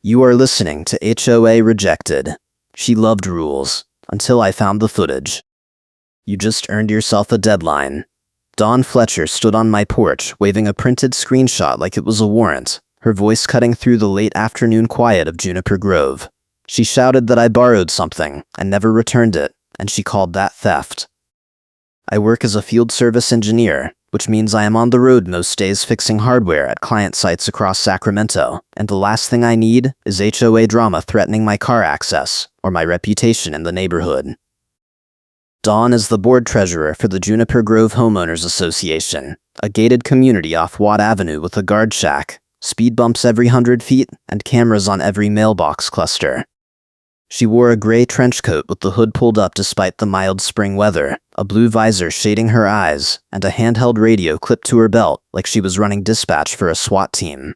You are listening to HOA Rejected. She loved rules, until I found the footage. You just earned yourself a deadline. Dawn Fletcher stood on my porch, waving a printed screenshot like it was a warrant, her voice cutting through the late afternoon quiet of Juniper Grove. She shouted that I borrowed something and never returned it, and she called that theft. I work as a field service engineer, which means I am on the road most days fixing hardware at client sites across Sacramento, and the last thing I need is HOA drama threatening my car access or my reputation in the neighborhood. Dawn is the board treasurer for the Juniper Grove Homeowners Association, a gated community off Watt Avenue with a guard shack, speed bumps every 100 feet, and cameras on every mailbox cluster. She wore a gray trench coat with the hood pulled up despite the mild spring weather, a blue visor shading her eyes, and a handheld radio clipped to her belt like she was running dispatch for a SWAT team.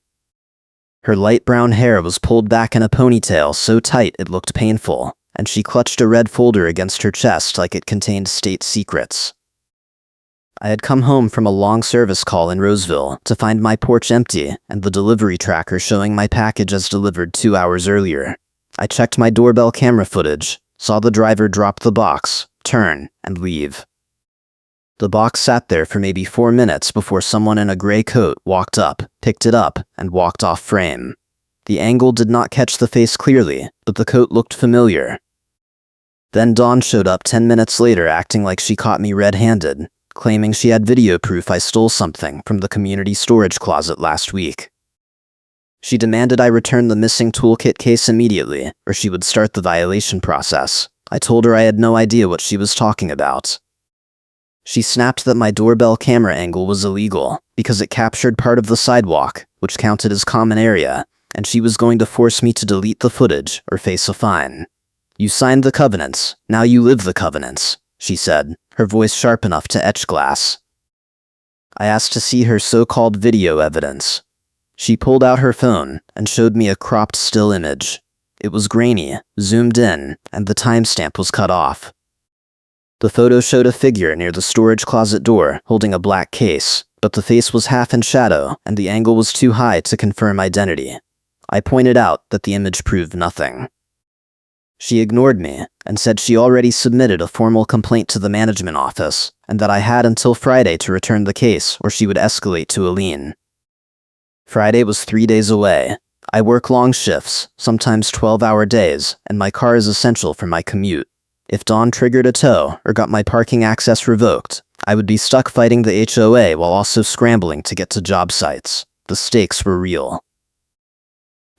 Her light brown hair was pulled back in a ponytail so tight it looked painful, and she clutched a red folder against her chest like it contained state secrets. I had come home from a long service call in Roseville to find my porch empty and the delivery tracker showing my package as delivered 2 hours earlier. I checked my doorbell camera footage, saw the driver drop the box, turn, and leave. The box sat there for maybe 4 minutes before someone in a gray coat walked up, picked it up, and walked off frame. The angle did not catch the face clearly, but the coat looked familiar. Then Dawn showed up 10 minutes later acting like she caught me red-handed, claiming she had video proof I stole something from the community storage closet last week. She demanded I return the missing toolkit case immediately, or she would start the violation process. I told her I had no idea what she was talking about. She snapped that my doorbell camera angle was illegal, because it captured part of the sidewalk, which counted as common area, and she was going to force me to delete the footage or face a fine. You signed the covenants, now you live the covenants, she said, her voice sharp enough to etch glass. I asked to see her so-called video evidence. She pulled out her phone and showed me a cropped still image. It was grainy, zoomed in, and the timestamp was cut off. The photo showed a figure near the storage closet door holding a black case, but the face was half in shadow and the angle was too high to confirm identity. I pointed out that the image proved nothing. She ignored me and said she already submitted a formal complaint to the management office and that I had until Friday to return the case or she would escalate to a lien. Friday was 3 days away. I work long shifts, sometimes 12-hour days, and my car is essential for my commute. If Dawn triggered a tow or got my parking access revoked, I would be stuck fighting the HOA while also scrambling to get to job sites. The stakes were real.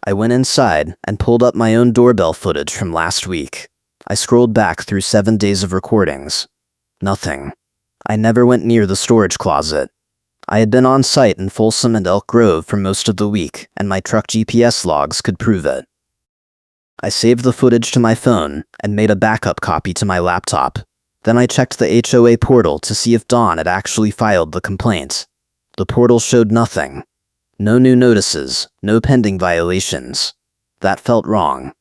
I went inside and pulled up my own doorbell footage from last week. I scrolled back through 7 days of recordings. Nothing. I never went near the storage closet. I had been on site in Folsom and Elk Grove for most of the week, and my truck GPS logs could prove it. I saved the footage to my phone and made a backup copy to my laptop. Then I checked the HOA portal to see if Dawn had actually filed the complaint. The portal showed nothing. No new notices, no pending violations. That felt wrong.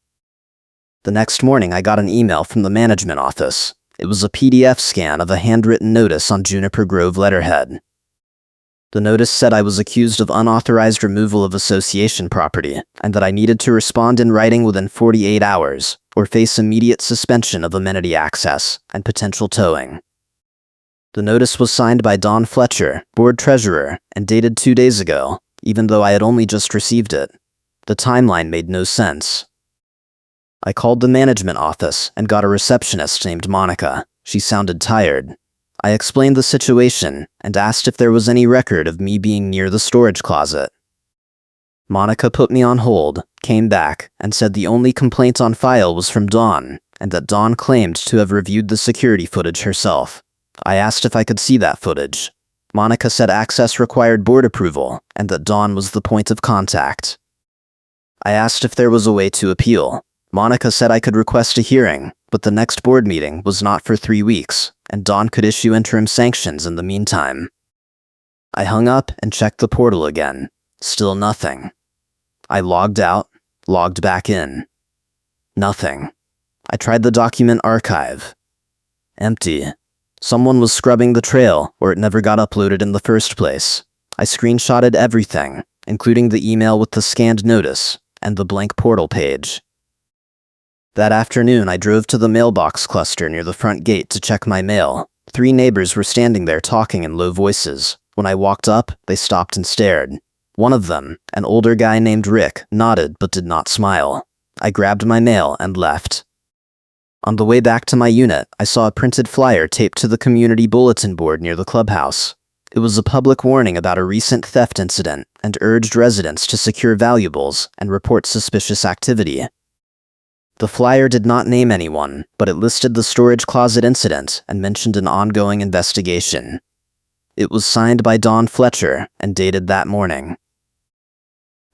The next morning I got an email from the management office. It was a PDF scan of a handwritten notice on Juniper Grove letterhead. The notice said I was accused of unauthorized removal of association property, and that I needed to respond in writing within 48 hours, or face immediate suspension of amenity access and potential towing. The notice was signed by Dawn Fletcher, board treasurer, and dated 2 days ago, even though I had only just received it. The timeline made no sense. I called the management office and got a receptionist named Monica. She sounded tired. I explained the situation and asked if there was any record of me being near the storage closet. Monica put me on hold, came back, and said the only complaint on file was from Dawn, and that Dawn claimed to have reviewed the security footage herself. I asked if I could see that footage. Monica said access required board approval, and that Dawn was the point of contact. I asked if there was a way to appeal. Monica said I could request a hearing, but the next board meeting was not for 3 weeks, and Dawn could issue interim sanctions in the meantime. I hung up and checked the portal again. Still nothing. I logged out, logged back in. Nothing. I tried the document archive. Empty. Someone was scrubbing the trail, or it never got uploaded in the first place. I screenshotted everything, including the email with the scanned notice, and the blank portal page. That afternoon, I drove to the mailbox cluster near the front gate to check my mail. 3 neighbors were standing there talking in low voices. When I walked up, they stopped and stared. One of them, an older guy named Rick, nodded but did not smile. I grabbed my mail and left. On the way back to my unit, I saw a printed flyer taped to the community bulletin board near the clubhouse. It was a public warning about a recent theft incident and urged residents to secure valuables and report suspicious activity. The flyer did not name anyone, but it listed the storage closet incident and mentioned an ongoing investigation. It was signed by Dawn Fletcher and dated that morning.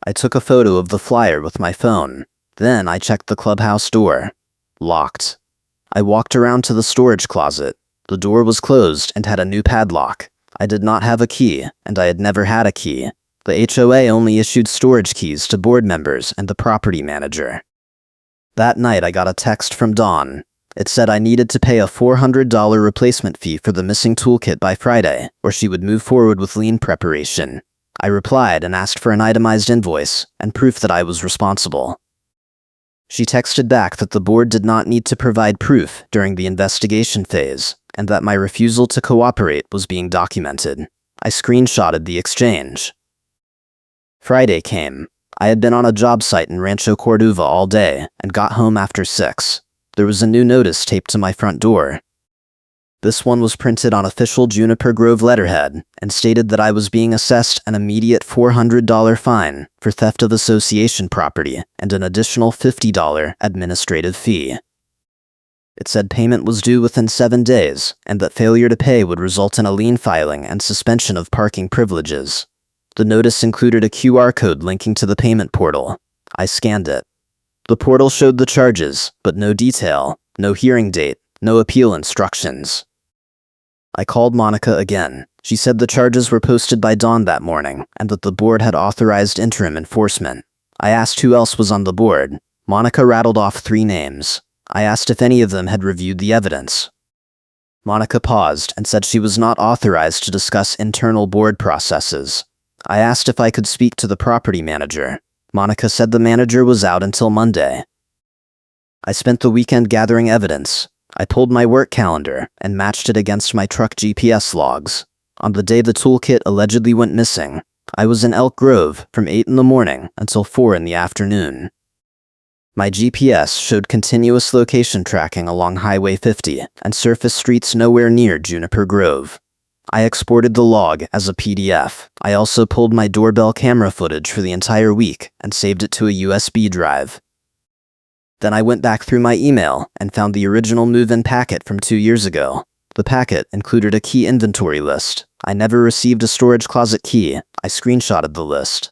I took a photo of the flyer with my phone. Then I checked the clubhouse door. Locked. I walked around to the storage closet. The door was closed and had a new padlock. I did not have a key, and I had never had a key. The HOA only issued storage keys to board members and the property manager. That night I got a text from Dawn. It said I needed to pay a $400 replacement fee for the missing toolkit by Friday, or she would move forward with lien preparation. I replied and asked for an itemized invoice and proof that I was responsible. She texted back that the board did not need to provide proof during the investigation phase, and that my refusal to cooperate was being documented. I screenshotted the exchange. Friday came. I had been on a job site in Rancho Cordova all day and got home after 6. There was a new notice taped to my front door. This one was printed on official Juniper Grove letterhead and stated that I was being assessed an immediate $400 fine for theft of association property and an additional $50 administrative fee. It said payment was due within 7 days and that failure to pay would result in a lien filing and suspension of parking privileges. The notice included a QR code linking to the payment portal. I scanned it. The portal showed the charges, but no detail, no hearing date, no appeal instructions. I called Monica again. She said the charges were posted by dawn that morning and that the board had authorized interim enforcement. I asked who else was on the board. Monica rattled off 3 names. I asked if any of them had reviewed the evidence. Monica paused and said she was not authorized to discuss internal board processes. I asked if I could speak to the property manager. Monica said the manager was out until Monday. I spent the weekend gathering evidence. I pulled my work calendar and matched it against my truck GPS logs. On the day the toolkit allegedly went missing, I was in Elk Grove from 8 in the morning until 4 in the afternoon. My GPS showed continuous location tracking along Highway 50 and surface streets nowhere near Juniper Grove. I exported the log as a PDF. I also pulled my doorbell camera footage for the entire week and saved it to a USB drive. Then I went back through my email and found the original move-in packet from 2 years ago. The packet included a key inventory list. I never received a storage closet key. I screenshotted the list.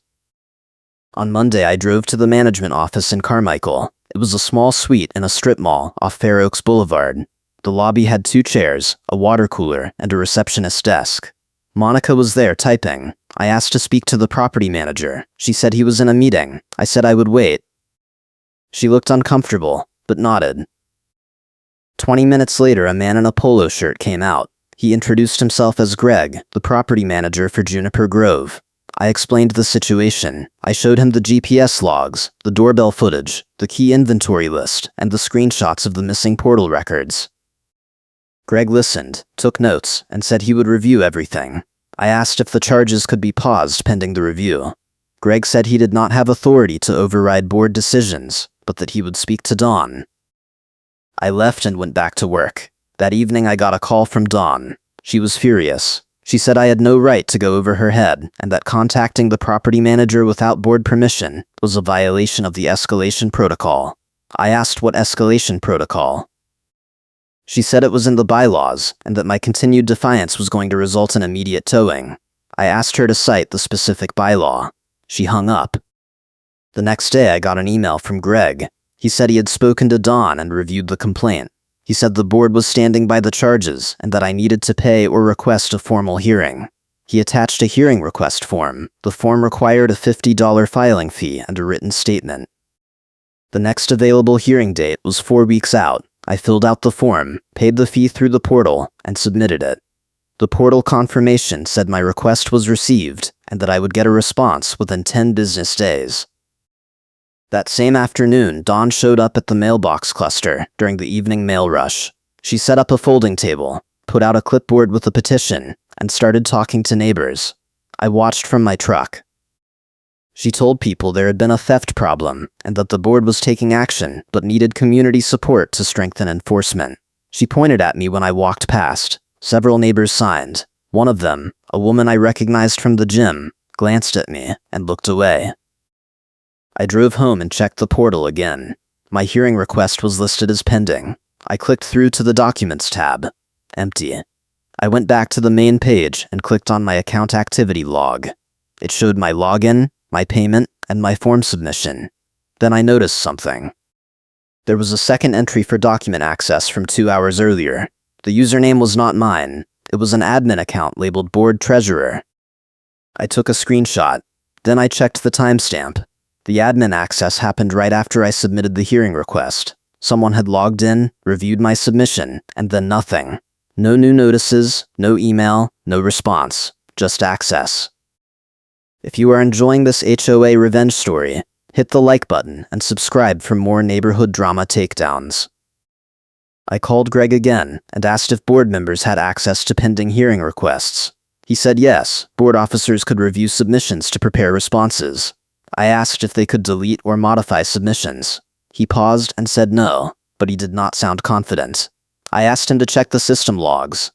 On Monday, I drove to the management office in Carmichael. It was a small suite in a strip mall off Fair Oaks Boulevard. The lobby had 2 chairs, a water cooler, and a receptionist desk. Monica was there typing. I asked to speak to the property manager. She said he was in a meeting. I said I would wait. She looked uncomfortable, but nodded. 20 minutes later, a man in a polo shirt came out. He introduced himself as Greg, the property manager for Juniper Grove. I explained the situation. I showed him the GPS logs, the doorbell footage, the key inventory list, and the screenshots of the missing portal records. Greg listened, took notes, and said he would review everything. I asked if the charges could be paused pending the review. Greg said he did not have authority to override board decisions, but that he would speak to Dawn. I left and went back to work. That evening I got a call from Dawn. She was furious. She said I had no right to go over her head and that contacting the property manager without board permission was a violation of the escalation protocol. I asked what escalation protocol. She said it was in the bylaws and that my continued defiance was going to result in immediate towing. I asked her to cite the specific bylaw. She hung up. The next day I got an email from Greg. He said he had spoken to Dawn and reviewed the complaint. He said the board was standing by the charges and that I needed to pay or request a formal hearing. He attached a hearing request form. The form required a $50 filing fee and a written statement. The next available hearing date was 4 weeks out. I filled out the form, paid the fee through the portal, and submitted it. The portal confirmation said my request was received and that I would get a response within 10 business days. That same afternoon, Dawn showed up at the mailbox cluster during the evening mail rush. She set up a folding table, put out a clipboard with a petition, and started talking to neighbors. I watched from my truck. She told people there had been a theft problem and that the board was taking action but needed community support to strengthen enforcement. She pointed at me when I walked past. Several neighbors signed. One of them, a woman I recognized from the gym, glanced at me and looked away. I drove home and checked the portal again. My hearing request was listed as pending. I clicked through to the Documents tab. Empty. I went back to the main page and clicked on my account activity log. It showed my login, my payment, and my form submission. Then I noticed something. There was a second entry for document access from 2 hours earlier. The username was not mine. It was an admin account labeled Board Treasurer. I took a screenshot. Then I checked the timestamp. The admin access happened right after I submitted the hearing request. Someone had logged in, reviewed my submission, and then nothing. No new notices, no email, no response, just access. If you are enjoying this HOA revenge story, hit the like button and subscribe for more neighborhood drama takedowns. I called Greg again and asked if board members had access to pending hearing requests. He said yes, board officers could review submissions to prepare responses. I asked if they could delete or modify submissions. He paused and said no, but he did not sound confident. I asked him to check the system logs.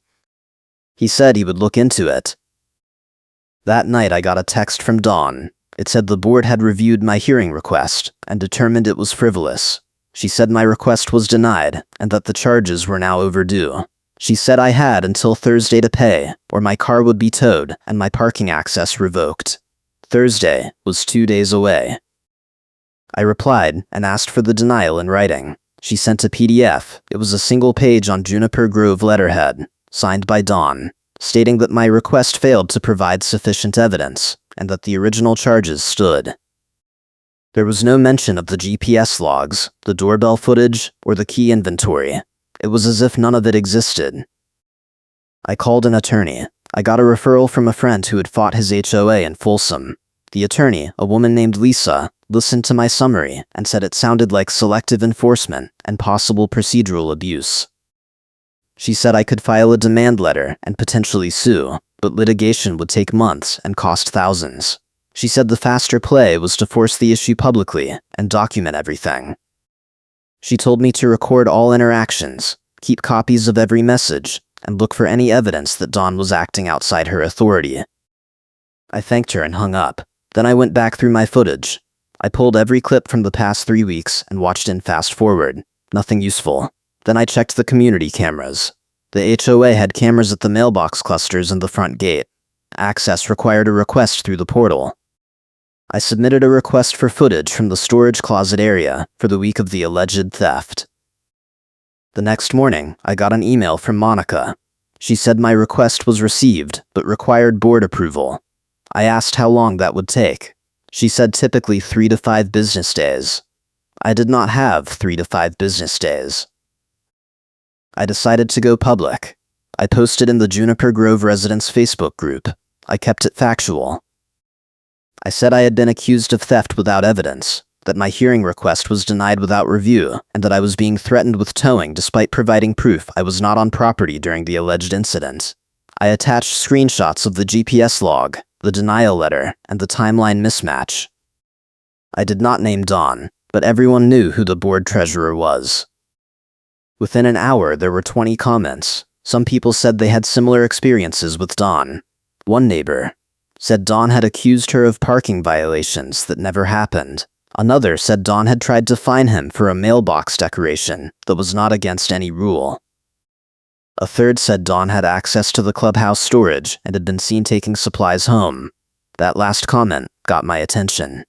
He said he would look into it. That night I got a text from Dawn. It said the board had reviewed my hearing request and determined it was frivolous. She said my request was denied and that the charges were now overdue. She said I had until Thursday to pay, or my car would be towed and my parking access revoked. Thursday was 2 days away. I replied and asked for the denial in writing. She sent a PDF. It was a single page on Juniper Grove letterhead, signed by Dawn, stating that my request failed to provide sufficient evidence and that the original charges stood. There was no mention of the GPS logs, the doorbell footage, or the key inventory. It was as if none of it existed. I called an attorney. I got a referral from a friend who had fought his HOA in Folsom. The attorney, a woman named Lisa, listened to my summary and said it sounded like selective enforcement and possible procedural abuse. She said I could file a demand letter and potentially sue, but litigation would take months and cost thousands. She said the faster play was to force the issue publicly and document everything. She told me to record all interactions, keep copies of every message, and look for any evidence that Dawn was acting outside her authority. I thanked her and hung up. Then I went back through my footage. I pulled every clip from the past 3 weeks and watched in fast forward. Nothing useful. Then I checked the community cameras. The HOA had cameras at the mailbox clusters and the front gate. Access required a request through the portal. I submitted a request for footage from the storage closet area for the week of the alleged theft. The next morning, I got an email from Monica. She said my request was received, but required board approval. I asked how long that would take. She said typically 3 to 5 business days. I did not have 3 to 5 business days. I decided to go public. I posted in the Juniper Grove Residents Facebook group. I kept it factual. I said I had been accused of theft without evidence, that my hearing request was denied without review, and that I was being threatened with towing despite providing proof I was not on property during the alleged incident. I attached screenshots of the GPS log, the denial letter, and the timeline mismatch. I did not name Dawn, but everyone knew who the board treasurer was. Within an hour, there were 20 comments. Some people said they had similar experiences with Dawn. One neighbor said Dawn had accused her of parking violations that never happened. Another said Dawn had tried to fine him for a mailbox decoration that was not against any rule. A third said Dawn had access to the clubhouse storage and had been seen taking supplies home. That last comment got my attention.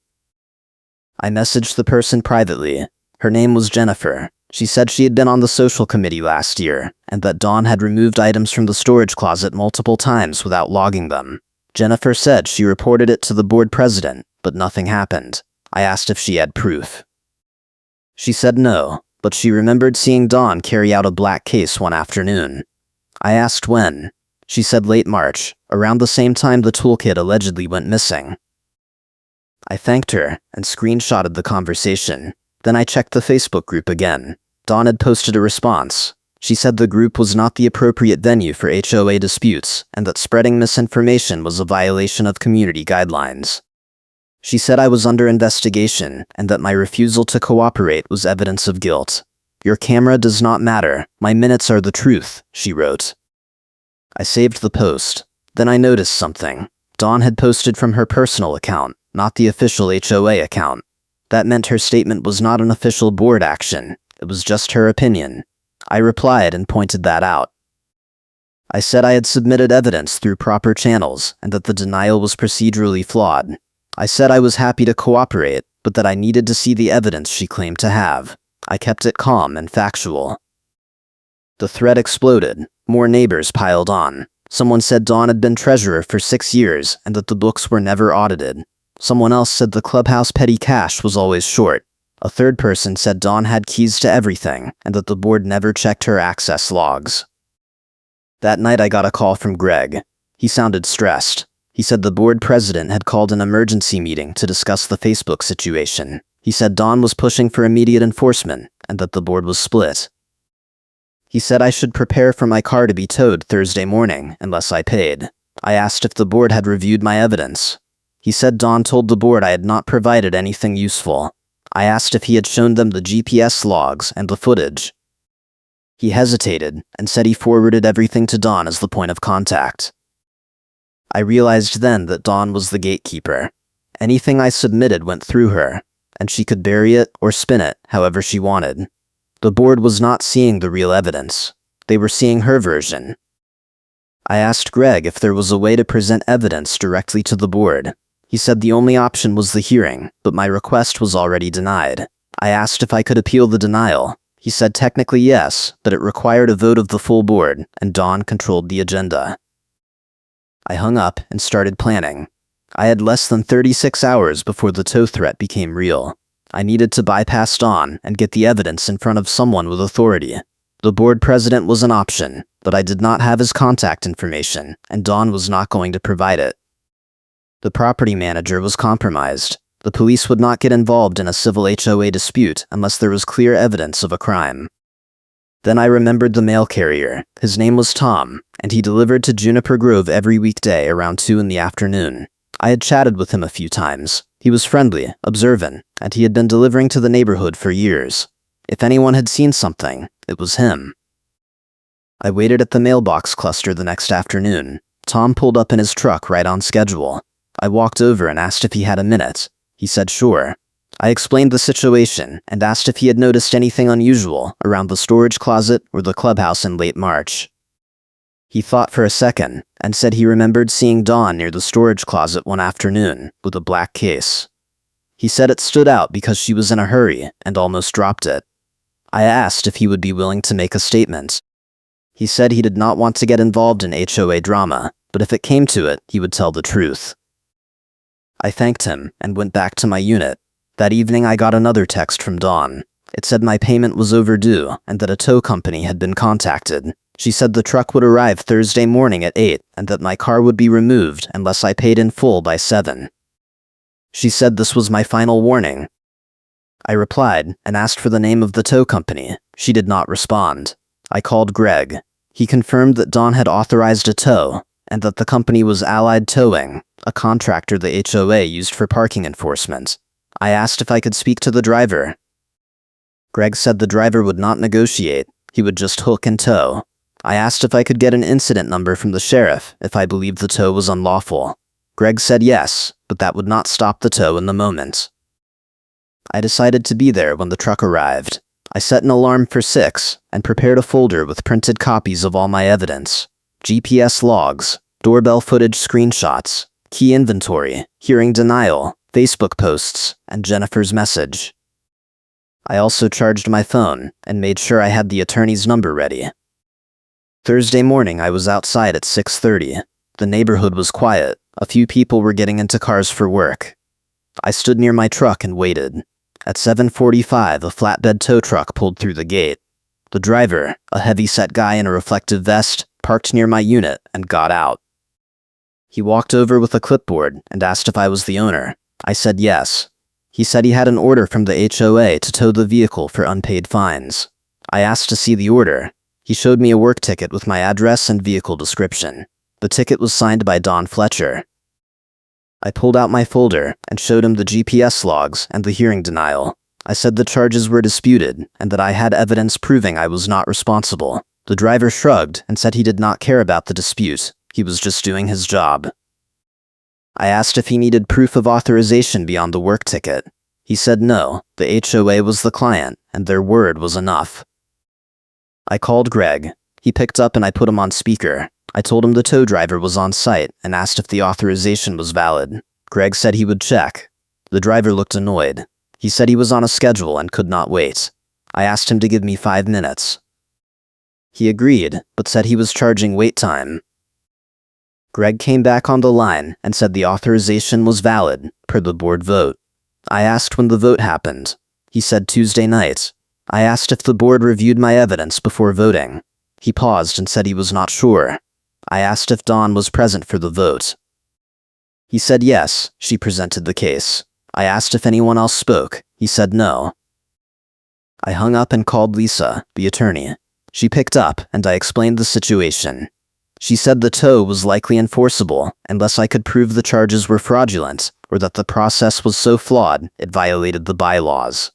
I messaged the person privately. Her name was Jennifer. She said she had been on the social committee last year, and that Dawn had removed items from the storage closet multiple times without logging them. Jennifer said she reported it to the board president, but nothing happened. I asked if she had proof. She said no, but she remembered seeing Dawn carry out a black case one afternoon. I asked when. She said late March, around the same time the toolkit allegedly went missing. I thanked her and screenshotted the conversation. Then I checked the Facebook group again. Dawn had posted a response. She said the group was not the appropriate venue for HOA disputes and that spreading misinformation was a violation of community guidelines. She said I was under investigation and that my refusal to cooperate was evidence of guilt. "Your camera does not matter. My minutes are the truth," she wrote. I saved the post. Then I noticed something. Dawn had posted from her personal account, not the official HOA account. That meant her statement was not an official board action. It was just her opinion. I replied and pointed that out. I said I had submitted evidence through proper channels and that the denial was procedurally flawed. I said I was happy to cooperate, but that I needed to see the evidence she claimed to have. I kept it calm and factual. The thread exploded. More neighbors piled on. Someone said Dawn had been treasurer for 6 years and that the books were never audited. Someone else said the clubhouse petty cash was always short. A third person said Dawn had keys to everything and that the board never checked her access logs. That night I got a call from Greg. He sounded stressed. He said the board president had called an emergency meeting to discuss the Facebook situation. He said Dawn was pushing for immediate enforcement and that the board was split. He said I should prepare for my car to be towed Thursday morning unless I paid. I asked if the board had reviewed my evidence. He said Dawn told the board I had not provided anything useful. I asked if he had shown them the GPS logs and the footage. He hesitated and said he forwarded everything to Dawn as the point of contact. I realized then that Dawn was the gatekeeper. Anything I submitted went through her, and she could bury it or spin it however she wanted. The board was not seeing the real evidence. They were seeing her version. I asked Greg if there was a way to present evidence directly to the board. He said the only option was the hearing, but my request was already denied. I asked if I could appeal the denial. He said technically yes, but it required a vote of the full board, and Dawn controlled the agenda. I hung up and started planning. I had less than 36 hours before the tow threat became real. I needed to bypass Dawn and get the evidence in front of someone with authority. The board president was an option, but I did not have his contact information, and Dawn was not going to provide it. The property manager was compromised. The police would not get involved in a civil HOA dispute unless there was clear evidence of a crime. Then I remembered the mail carrier. His name was Tom, and he delivered to Juniper Grove every weekday around 2 in the afternoon. I had chatted with him a few times. He was friendly, observant, and he had been delivering to the neighborhood for years. If anyone had seen something, it was him. I waited at the mailbox cluster the next afternoon. Tom pulled up in his truck right on schedule. I walked over and asked if he had a minute. He said sure. I explained the situation and asked if he had noticed anything unusual around the storage closet or the clubhouse in late March. He thought for a second and said he remembered seeing Dawn near the storage closet one afternoon with a black case. He said it stood out because she was in a hurry and almost dropped it. I asked if he would be willing to make a statement. He said he did not want to get involved in HOA drama, but if it came to it, he would tell the truth. I thanked him and went back to my unit. That evening I got another text from Dawn. It said my payment was overdue and that a tow company had been contacted. She said the truck would arrive Thursday morning at 8 and that my car would be removed unless I paid in full by 7. She said this was my final warning. I replied and asked for the name of the tow company. She did not respond. I called Greg. He confirmed that Dawn had authorized a tow and that the company was Allied Towing, a contractor the HOA used for parking enforcement. I asked if I could speak to the driver. Greg said the driver would not negotiate. He would just hook and tow. I asked if I could get an incident number from the sheriff if I believed the tow was unlawful. Greg said yes, but that would not stop the tow in the moment. I decided to be there when the truck arrived. I set an alarm for 6 and prepared a folder with printed copies of all my evidence. GPS logs, doorbell footage screenshots, key inventory, hearing denial, Facebook posts, and Jennifer's message. I also charged my phone and made sure I had the attorney's number ready. Thursday morning I was outside at 6:30. The neighborhood was quiet. A few people were getting into cars for work. I stood near my truck and waited. At 7:45, a flatbed tow truck pulled through the gate. The driver, a heavy-set guy in a reflective vest, parked near my unit and got out. He walked over with a clipboard and asked if I was the owner. I said yes. He said he had an order from the HOA to tow the vehicle for unpaid fines. I asked to see the order. He showed me a work ticket with my address and vehicle description. The ticket was signed by Don Fletcher. I pulled out my folder and showed him the GPS logs and the hearing denial. I said the charges were disputed and that I had evidence proving I was not responsible. The driver shrugged and said he did not care about the dispute. He was just doing his job. I asked if he needed proof of authorization beyond the work ticket. He said no, the HOA was the client, and their word was enough. I called Greg. He picked up and I put him on speaker. I told him the tow driver was on site and asked if the authorization was valid. Greg said he would check. The driver looked annoyed. He said he was on a schedule and could not wait. I asked him to give me 5 minutes. He agreed, but said he was charging wait time. Greg came back on the line and said the authorization was valid, per the board vote. I asked when the vote happened. He said Tuesday night. I asked if the board reviewed my evidence before voting. He paused and said he was not sure. I asked if Dawn was present for the vote. He said yes, she presented the case. I asked if anyone else spoke. He said no. I hung up and called Lisa, the attorney. She picked up and I explained the situation. She said the tow was likely enforceable unless I could prove the charges were fraudulent or that the process was so flawed it violated the bylaws.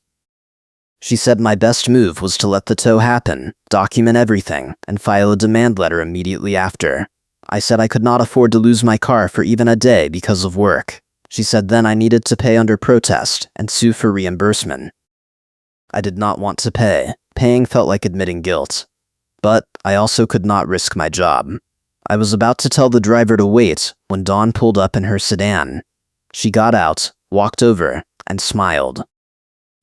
She said my best move was to let the tow happen, document everything, and file a demand letter immediately after. I said I could not afford to lose my car for even a day because of work. She said then I needed to pay under protest and sue for reimbursement. I did not want to pay. Paying felt like admitting guilt. But I also could not risk my job. I was about to tell the driver to wait when Dawn pulled up in her sedan. She got out, walked over, and smiled.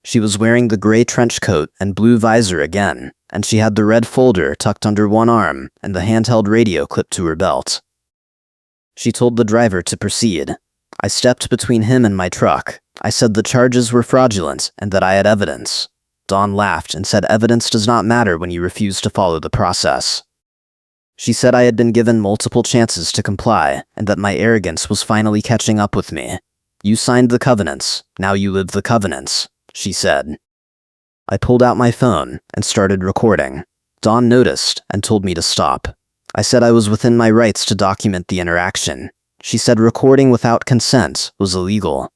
She was wearing the gray trench coat and blue visor again, and she had the red folder tucked under one arm and the handheld radio clipped to her belt. She told the driver to proceed. I stepped between him and my truck. I said the charges were fraudulent and that I had evidence. Dawn laughed and said evidence does not matter when you refuse to follow the process. She said I had been given multiple chances to comply and that my arrogance was finally catching up with me. You signed the covenants, now you live the covenants, she said. I pulled out my phone and started recording. Dawn noticed and told me to stop. I said I was within my rights to document the interaction. She said recording without consent was illegal.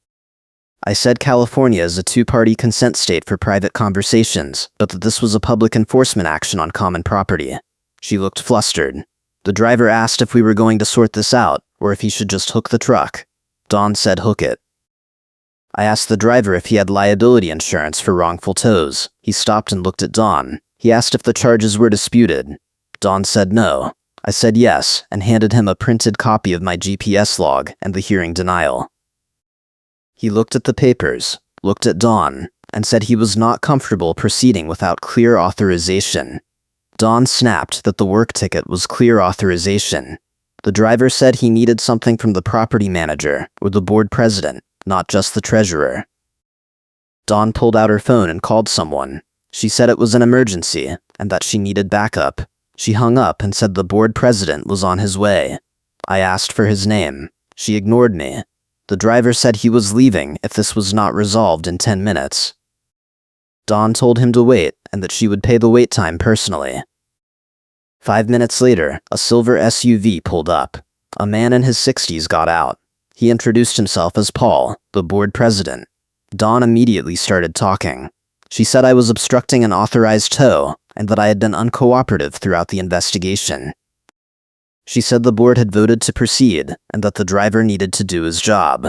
I said California is a two-party consent state for private conversations, but that this was a public enforcement action on common property. She looked flustered. The driver asked if we were going to sort this out, or if he should just hook the truck. Dawn said hook it. I asked the driver if he had liability insurance for wrongful tows. He stopped and looked at Dawn. He asked if the charges were disputed. Dawn said no. I said yes, and handed him a printed copy of my GPS log and the hearing denial. He looked at the papers, looked at Dawn, and said he was not comfortable proceeding without clear authorization. Dawn snapped that the work ticket was clear authorization. The driver said he needed something from the property manager or the board president, not just the treasurer. Dawn pulled out her phone and called someone. She said it was an emergency and that she needed backup. She hung up and said the board president was on his way. I asked for his name. She ignored me. The driver said he was leaving if this was not resolved in 10 minutes. Dawn told him to wait and that she would pay the wait time personally. 5 minutes later, a silver SUV pulled up. A man in his 60s got out. He introduced himself as Paul, the board president. Dawn immediately started talking. She said I was obstructing an authorized tow and that I had been uncooperative throughout the investigation. She said the board had voted to proceed and that the driver needed to do his job.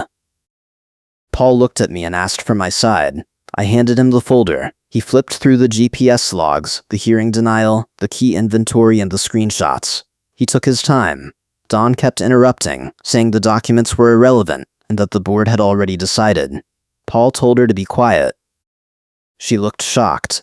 Paul looked at me and asked for my side. I handed him the folder. He flipped through the GPS logs, the hearing denial, the key inventory, and the screenshots. He took his time. Dawn kept interrupting, saying the documents were irrelevant and that the board had already decided. Paul told her to be quiet. She looked shocked.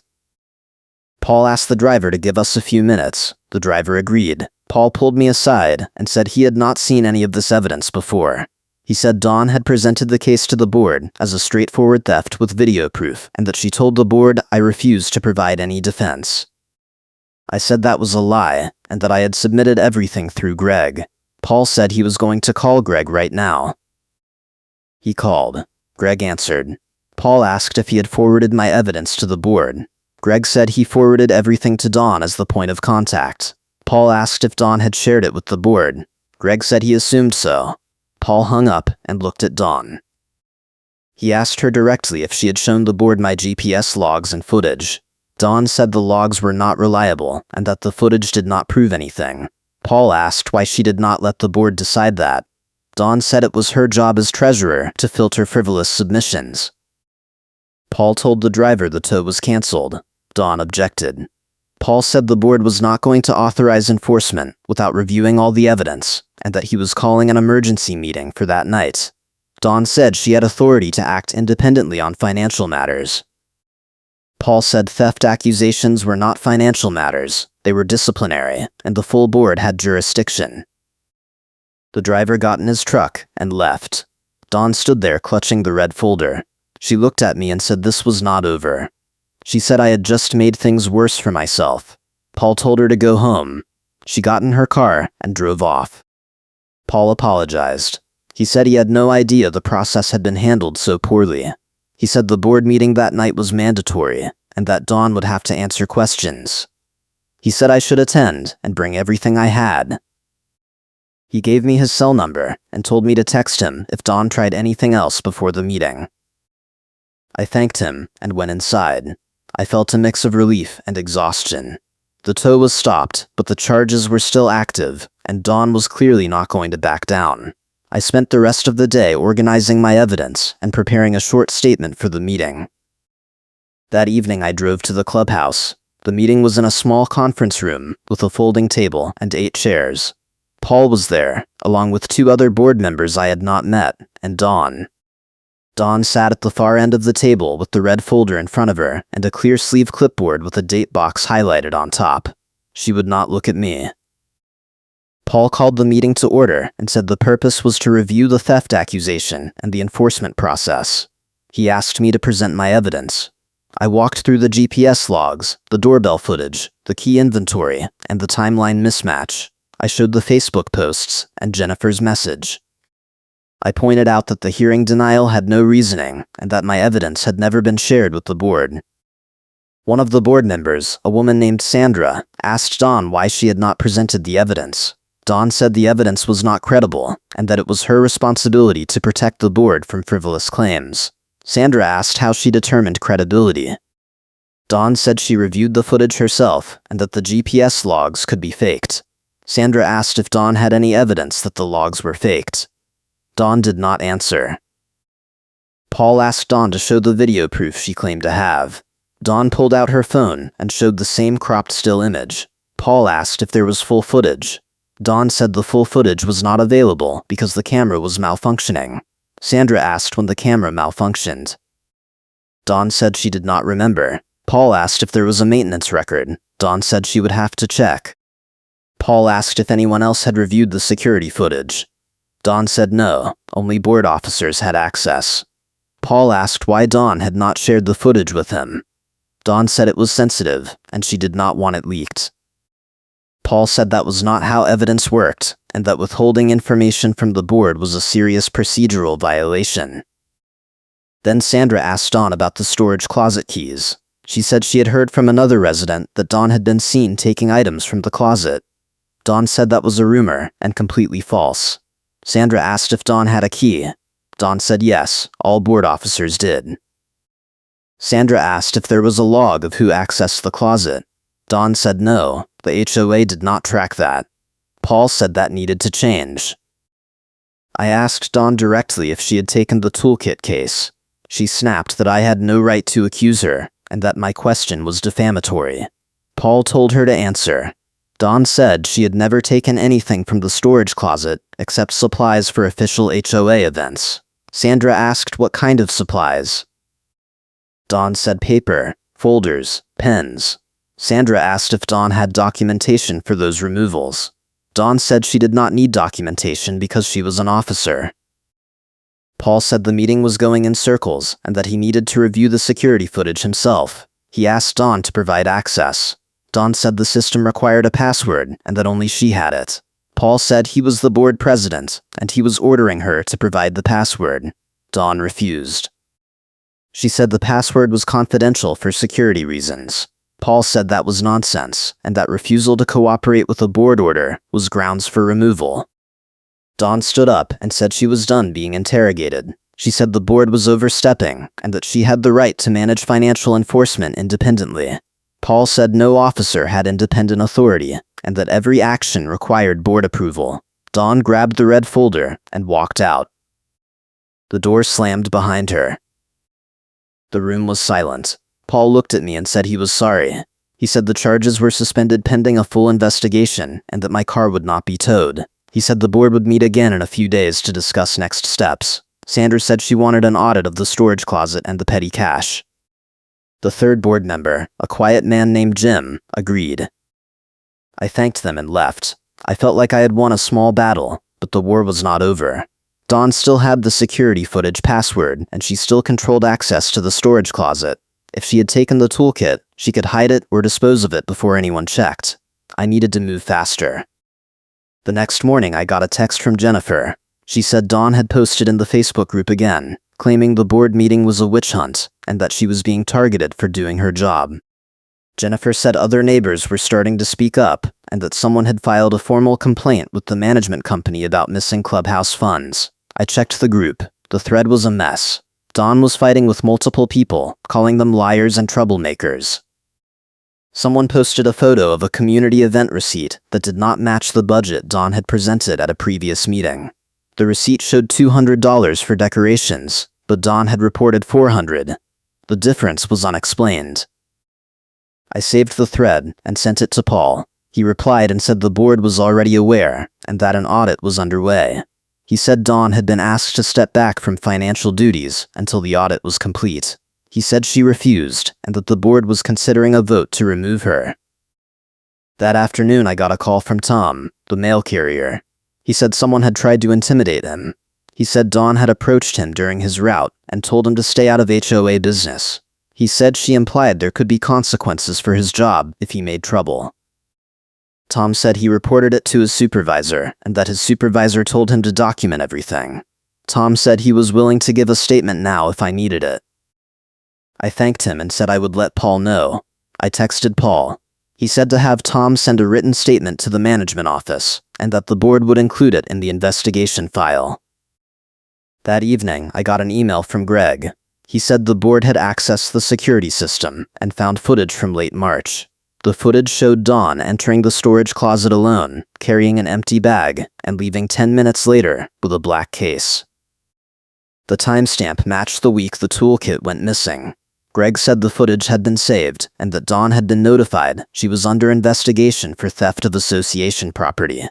Paul asked the driver to give us a few minutes. The driver agreed. Paul pulled me aside and said he had not seen any of this evidence before. He said Dawn had presented the case to the board as a straightforward theft with video proof and that she told the board I refused to provide any defense. I said that was a lie and that I had submitted everything through Greg. Paul said he was going to call Greg right now. He called. Greg answered. Paul asked if he had forwarded my evidence to the board. Greg said he forwarded everything to Dawn as the point of contact. Paul asked if Dawn had shared it with the board. Greg said he assumed so. Paul hung up and looked at Dawn. He asked her directly if she had shown the board my GPS logs and footage. Dawn said the logs were not reliable and that the footage did not prove anything. Paul asked why she did not let the board decide that. Dawn said it was her job as treasurer to filter frivolous submissions. Paul told the driver the tow was canceled. Dawn objected. Paul said the board was not going to authorize enforcement without reviewing all the evidence, and that he was calling an emergency meeting for that night. Dawn said she had authority to act independently on financial matters. Paul said theft accusations were not financial matters, they were disciplinary, and the full board had jurisdiction. The driver got in his truck and left. Dawn stood there clutching the red folder. She looked at me and said this was not over. She said I had just made things worse for myself. Paul told her to go home. She got in her car and drove off. Paul apologized. He said he had no idea the process had been handled so poorly. He said the board meeting that night was mandatory and that Dawn would have to answer questions. He said I should attend and bring everything I had. He gave me his cell number and told me to text him if Dawn tried anything else before the meeting. I thanked him and went inside. I felt a mix of relief and exhaustion. The tow was stopped, but the charges were still active, and Dawn was clearly not going to back down. I spent the rest of the day organizing my evidence and preparing a short statement for the meeting. That evening I drove to the clubhouse. The meeting was in a small conference room with a folding table and 8 chairs. Paul was there, along with 2 other board members I had not met, and Dawn. Dawn sat at the far end of the table with the red folder in front of her and a clear sleeve clipboard with a date box highlighted on top. She would not look at me. Paul called the meeting to order and said the purpose was to review the theft accusation and the enforcement process. He asked me to present my evidence. I walked through the GPS logs, the doorbell footage, the key inventory, and the timeline mismatch. I showed the Facebook posts and Jennifer's message. I pointed out that the hearing denial had no reasoning and that my evidence had never been shared with the board. One of the board members, a woman named Sandra, asked Dawn why she had not presented the evidence. Dawn said the evidence was not credible and that it was her responsibility to protect the board from frivolous claims. Sandra asked how she determined credibility. Dawn said she reviewed the footage herself and that the GPS logs could be faked. Sandra asked if Dawn had any evidence that the logs were faked. Dawn did not answer. Paul asked Dawn to show the video proof she claimed to have. Dawn pulled out her phone and showed the same cropped still image. Paul asked if there was full footage. Dawn said the full footage was not available because the camera was malfunctioning. Sandra asked when the camera malfunctioned. Dawn said she did not remember. Paul asked if there was a maintenance record. Dawn said she would have to check. Paul asked if anyone else had reviewed the security footage. Dawn said no, only board officers had access. Paul asked why Dawn had not shared the footage with him. Dawn said it was sensitive, and she did not want it leaked. Paul said that was not how evidence worked, and that withholding information from the board was a serious procedural violation. Then Sandra asked Dawn about the storage closet keys. She said she had heard from another resident that Dawn had been seen taking items from the closet. Dawn said that was a rumor and completely false. Sandra asked if Dawn had a key. Dawn said yes, all board officers did. Sandra asked if there was a log of who accessed the closet. Dawn said no, the HOA did not track that. Paul said that needed to change. I asked Dawn directly if she had taken the toolkit case. She snapped that I had no right to accuse her, and that my question was defamatory. Paul told her to answer. Dawn said she had never taken anything from the storage closet except supplies for official HOA events. Sandra asked what kind of supplies. Dawn said paper, folders, pens. Sandra asked if Dawn had documentation for those removals. Dawn said she did not need documentation because she was an officer. Paul said the meeting was going in circles and that he needed to review the security footage himself. He asked Dawn to provide access. Dawn said the system required a password and that only she had it. Paul said he was the board president and he was ordering her to provide the password. Dawn refused. She said the password was confidential for security reasons. Paul said that was nonsense, and that refusal to cooperate with a board order was grounds for removal. Dawn stood up and said she was done being interrogated. She said the board was overstepping, and that she had the right to manage financial enforcement independently. Paul said no officer had independent authority, and that every action required board approval. Dawn grabbed the red folder and walked out. The door slammed behind her. The room was silent. Paul looked at me and said he was sorry. He said the charges were suspended pending a full investigation and that my car would not be towed. He said the board would meet again in a few days to discuss next steps. Sandra said she wanted an audit of the storage closet and the petty cash. The third board member, a quiet man named Jim, agreed. I thanked them and left. I felt like I had won a small battle, but the war was not over. Dawn still had the security footage password, and she still controlled access to the storage closet. If she had taken the toolkit, she could hide it or dispose of it before anyone checked. I needed to move faster. The next morning, I got a text from Jennifer. She said Dawn had posted in the Facebook group again, claiming the board meeting was a witch hunt and that she was being targeted for doing her job. Jennifer said other neighbors were starting to speak up and that someone had filed a formal complaint with the management company about missing clubhouse funds. I checked the group. The thread was a mess. Dawn was fighting with multiple people, calling them liars and troublemakers. Someone posted a photo of a community event receipt that did not match the budget Dawn had presented at a previous meeting. The receipt showed $200 for decorations, but Dawn had reported $400. The difference was unexplained. I saved the thread and sent it to Paul. He replied and said the board was already aware and that an audit was underway. He said Dawn had been asked to step back from financial duties until the audit was complete. He said she refused and that the board was considering a vote to remove her. That afternoon, I got a call from Tom, the mail carrier. He said someone had tried to intimidate him. He said Dawn had approached him during his route and told him to stay out of HOA business. He said she implied there could be consequences for his job if he made trouble. Tom said he reported it to his supervisor and that his supervisor told him to document everything. Tom said he was willing to give a statement now if I needed it. I thanked him and said I would let Paul know. I texted Paul. He said to have Tom send a written statement to the management office and that the board would include it in the investigation file. That evening, I got an email from Greg. He said the board had accessed the security system and found footage from late March. The footage showed Dawn entering the storage closet alone, carrying an empty bag, and leaving 10 minutes later with a black case. The timestamp matched the week the toolkit went missing. Greg said the footage had been saved and that Dawn had been notified she was under investigation for theft of association property.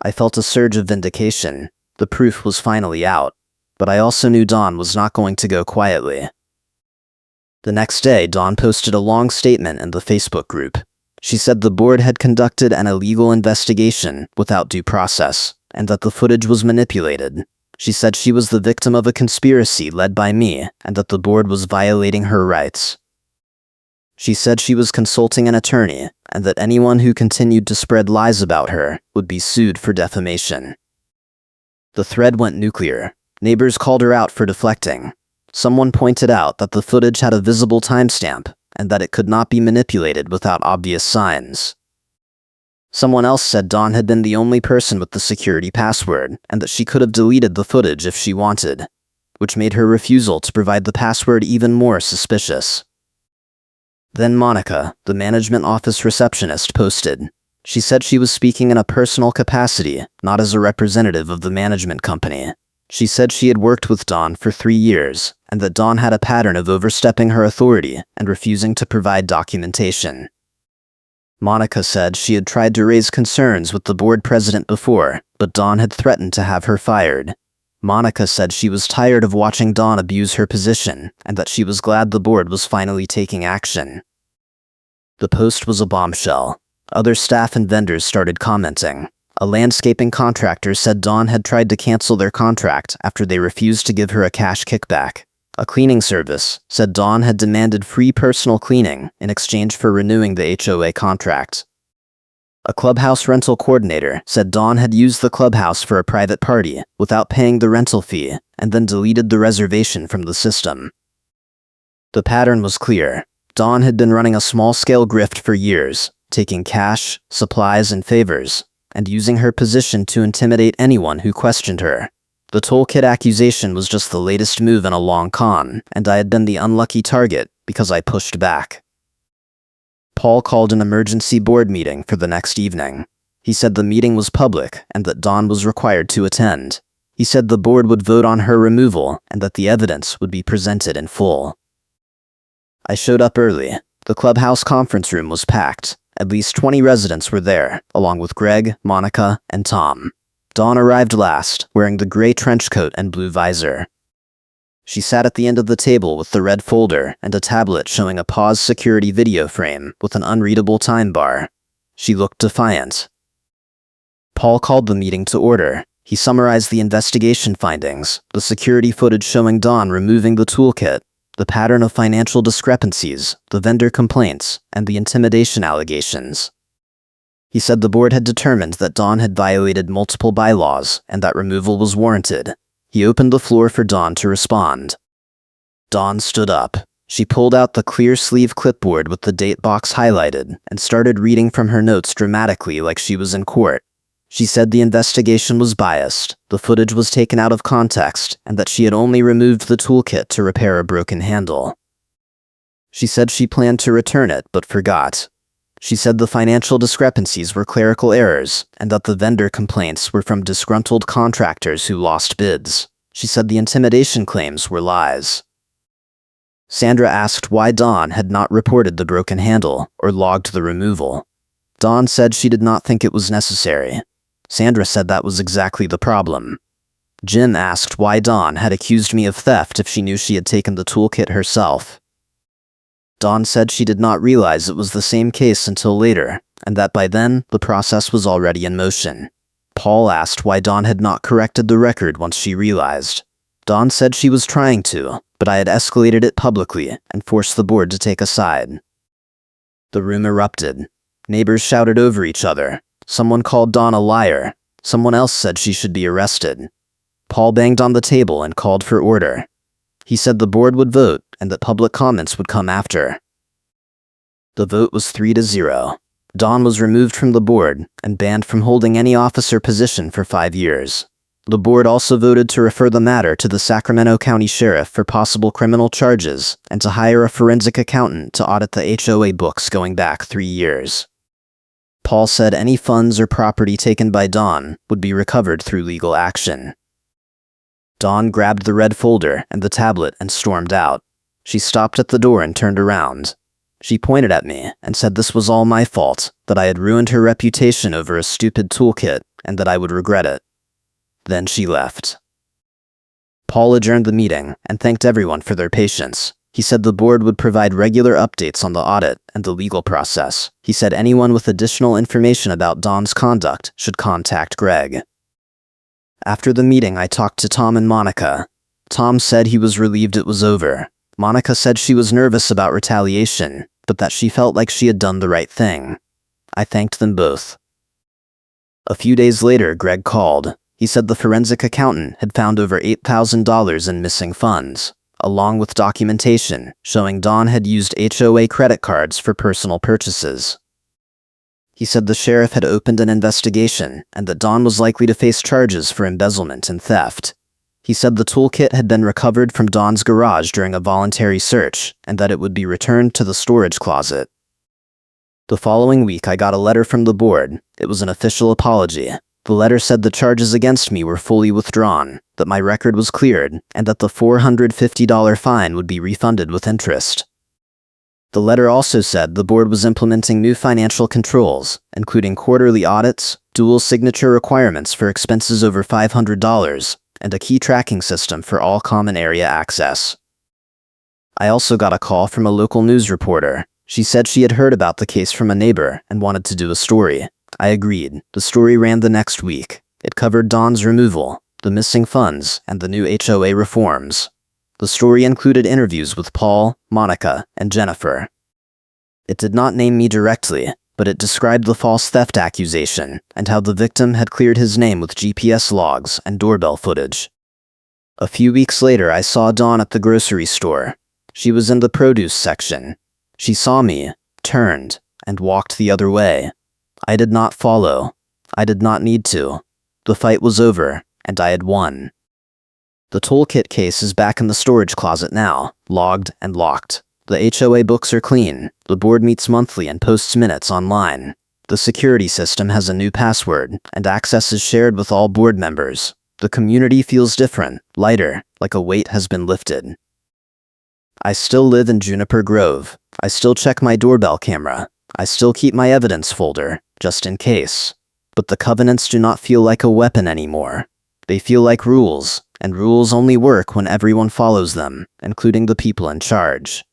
I felt a surge of vindication. The proof was finally out, but I also knew Dawn was not going to go quietly. The next day, Dawn posted a long statement in the Facebook group. She said the board had conducted an illegal investigation without due process, and that the footage was manipulated. She said she was the victim of a conspiracy led by me, and that the board was violating her rights. She said she was consulting an attorney, and that anyone who continued to spread lies about her would be sued for defamation. The thread went nuclear. Neighbors called her out for deflecting. Someone pointed out that the footage had a visible timestamp and that it could not be manipulated without obvious signs. Someone else said Dawn had been the only person with the security password and that she could have deleted the footage if she wanted, which made her refusal to provide the password even more suspicious. Then Monica, the management office receptionist, posted. She said she was speaking in a personal capacity, not as a representative of the management company. She said she had worked with Dawn for 3 years, and that Dawn had a pattern of overstepping her authority and refusing to provide documentation. Monica said she had tried to raise concerns with the board president before, but Dawn had threatened to have her fired. Monica said she was tired of watching Dawn abuse her position, and that she was glad the board was finally taking action. The post was a bombshell. Other staff and vendors started commenting. A landscaping contractor said Dawn had tried to cancel their contract after they refused to give her a cash kickback. A cleaning service said Dawn had demanded free personal cleaning in exchange for renewing the HOA contract. A clubhouse rental coordinator said Dawn had used the clubhouse for a private party without paying the rental fee and then deleted the reservation from the system. The pattern was clear. Dawn had been running a small-scale grift for years, taking cash, supplies, and favors, and using her position to intimidate anyone who questioned her. The toolkit accusation was just the latest move in a long con, and I had been the unlucky target because I pushed back. Paul called an emergency board meeting for the next evening. He said the meeting was public and that Dawn was required to attend. He said the board would vote on her removal and that the evidence would be presented in full. I showed up early. The clubhouse conference room was packed. At least 20 residents were there, along with Greg, Monica, and Tom. Dawn arrived last, wearing the gray trench coat and blue visor. She sat at the end of the table with the red folder and a tablet showing a pause security video frame with an unreadable time bar. She looked defiant. Paul called the meeting to order. He summarized the investigation findings, the security footage showing Dawn removing the toolkit, the pattern of financial discrepancies, the vendor complaints, and the intimidation allegations. He said the board had determined that Dawn had violated multiple bylaws and that removal was warranted. He opened the floor for Dawn to respond. Dawn stood up. She pulled out the clear sleeve clipboard with the date box highlighted and started reading from her notes dramatically like she was in court. She said the investigation was biased, the footage was taken out of context, and that she had only removed the toolkit to repair a broken handle. She said she planned to return it, but forgot. She said the financial discrepancies were clerical errors, and that the vendor complaints were from disgruntled contractors who lost bids. She said the intimidation claims were lies. Sandra asked why Dawn had not reported the broken handle or logged the removal. Dawn said she did not think it was necessary. Sandra said that was exactly the problem. Jim asked why Dawn had accused me of theft if she knew she had taken the toolkit herself. Dawn said she did not realize it was the same case until later, and that by then, the process was already in motion. Paul asked why Dawn had not corrected the record once she realized. Dawn said she was trying to, but I had escalated it publicly and forced the board to take a side. The room erupted. Neighbors shouted over each other. Someone called Dawn a liar. Someone else said she should be arrested. Paul banged on the table and called for order. He said the board would vote and that public comments would come after. The vote was 3-0. Dawn was removed from the board and banned from holding any office or position for 5 years. The board also voted to refer the matter to the Sacramento County Sheriff for possible criminal charges and to hire a forensic accountant to audit the HOA books going back 3 years. Paul said any funds or property taken by Dawn would be recovered through legal action. Dawn grabbed the red folder and the tablet and stormed out. She stopped at the door and turned around. She pointed at me and said this was all my fault, that I had ruined her reputation over a stupid toolkit and that I would regret it. Then she left. Paul adjourned the meeting and thanked everyone for their patience. He said the board would provide regular updates on the audit and the legal process. He said anyone with additional information about Dawn's conduct should contact Greg. After the meeting, I talked to Tom and Monica. Tom said he was relieved it was over. Monica said she was nervous about retaliation, but that she felt like she had done the right thing. I thanked them both. A few days later, Greg called. He said the forensic accountant had found over $8,000 in missing funds, along with documentation showing Dawn had used HOA credit cards for personal purchases. He said the sheriff had opened an investigation and that Dawn was likely to face charges for embezzlement and theft. He said the toolkit had been recovered from Dawn's garage during a voluntary search and that it would be returned to the storage closet. The following week, I got a letter from the board. It was an official apology. The letter said the charges against me were fully withdrawn, that my record was cleared, and that the $450 fine would be refunded with interest. The letter also said the board was implementing new financial controls, including quarterly audits, dual signature requirements for expenses over $500, and a key tracking system for all common area access. I also got a call from a local news reporter. She said she had heard about the case from a neighbor and wanted to do a story. I agreed. The story ran the next week. It covered Dawn's removal, the missing funds, and the new HOA reforms. The story included interviews with Paul, Monica, and Jennifer. It did not name me directly, but it described the false theft accusation and how the victim had cleared his name with GPS logs and doorbell footage. A few weeks later, I saw Dawn at the grocery store. She was in the produce section. She saw me, turned, and walked the other way. I did not follow. I did not need to. The fight was over, and I had won. The toolkit case is back in the storage closet now, logged and locked. The HOA books are clean. The board meets monthly and posts minutes online. The security system has a new password, and access is shared with all board members. The community feels different, lighter, like a weight has been lifted. I still live in Juniper Grove. I still check my doorbell camera. I still keep my evidence folder, just in case. But the covenants do not feel like a weapon anymore. They feel like rules, and rules only work when everyone follows them, including the people in charge.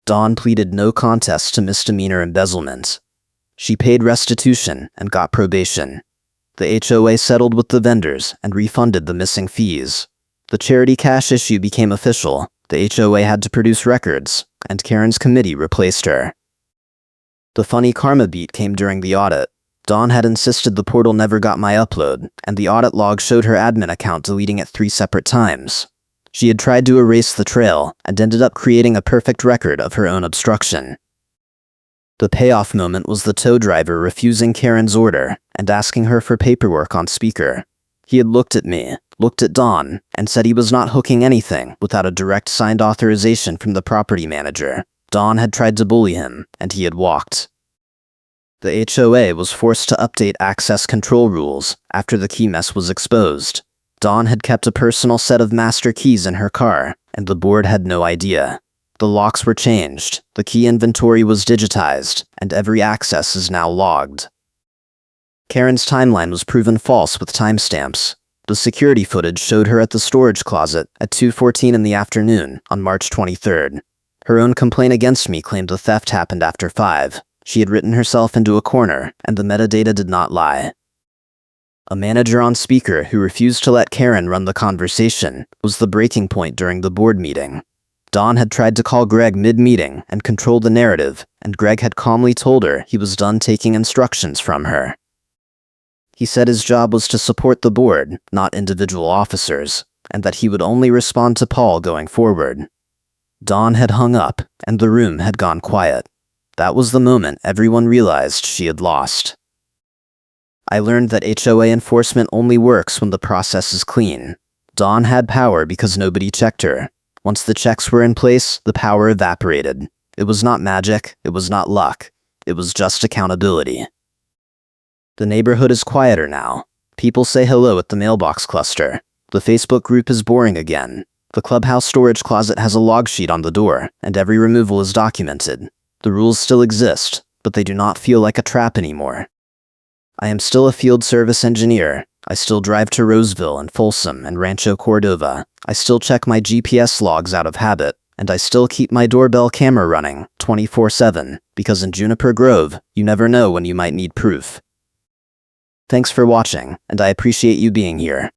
Dawn pleaded no contest to misdemeanor embezzlement. She paid restitution and got probation. The HOA settled with the vendors and refunded the missing fees. The charity cash issue became official. The HOA had to produce records, and Karen's committee replaced her. The funny karma beat came during the audit. Dawn had insisted the portal never got my upload, and the audit log showed her admin account deleting it 3 separate times. She had tried to erase the trail, and ended up creating a perfect record of her own obstruction. The payoff moment was the tow driver refusing Karen's order and asking her for paperwork on speaker. He had looked at me, looked at Dawn, and said he was not hooking anything without a direct signed authorization from the property manager. Dawn had tried to bully him, and he had walked. The HOA was forced to update access control rules after the key mess was exposed. Dawn had kept a personal set of master keys in her car, and the board had no idea. The locks were changed, the key inventory was digitized, and every access is now logged. Karen's timeline was proven false with timestamps. The security footage showed her at the storage closet at 2:14 in the afternoon on March 23rd. Her own complaint against me claimed the theft happened after 5. She had written herself into a corner, and the metadata did not lie. A manager on speaker who refused to let Karen run the conversation was the breaking point during the board meeting. Dawn had tried to call Greg mid-meeting and control the narrative, and Greg had calmly told her he was done taking instructions from her. He said his job was to support the board, not individual officers, and that he would only respond to Paul going forward. Dawn had hung up, and the room had gone quiet. That was the moment everyone realized she had lost. I learned that HOA enforcement only works when the process is clean. Dawn had power because nobody checked her. Once the checks were in place, the power evaporated. It was not magic, it was not luck. It was just accountability. The neighborhood is quieter now. People say hello at the mailbox cluster. The Facebook group is boring again. The clubhouse storage closet has a log sheet on the door, and every removal is documented. The rules still exist, but they do not feel like a trap anymore. I am still a field service engineer. I still drive to Roseville and Folsom and Rancho Cordova. I still check my GPS logs out of habit, and I still keep my doorbell camera running 24/7, because in Juniper Grove, you never know when you might need proof. Thanks for watching, and I appreciate you being here.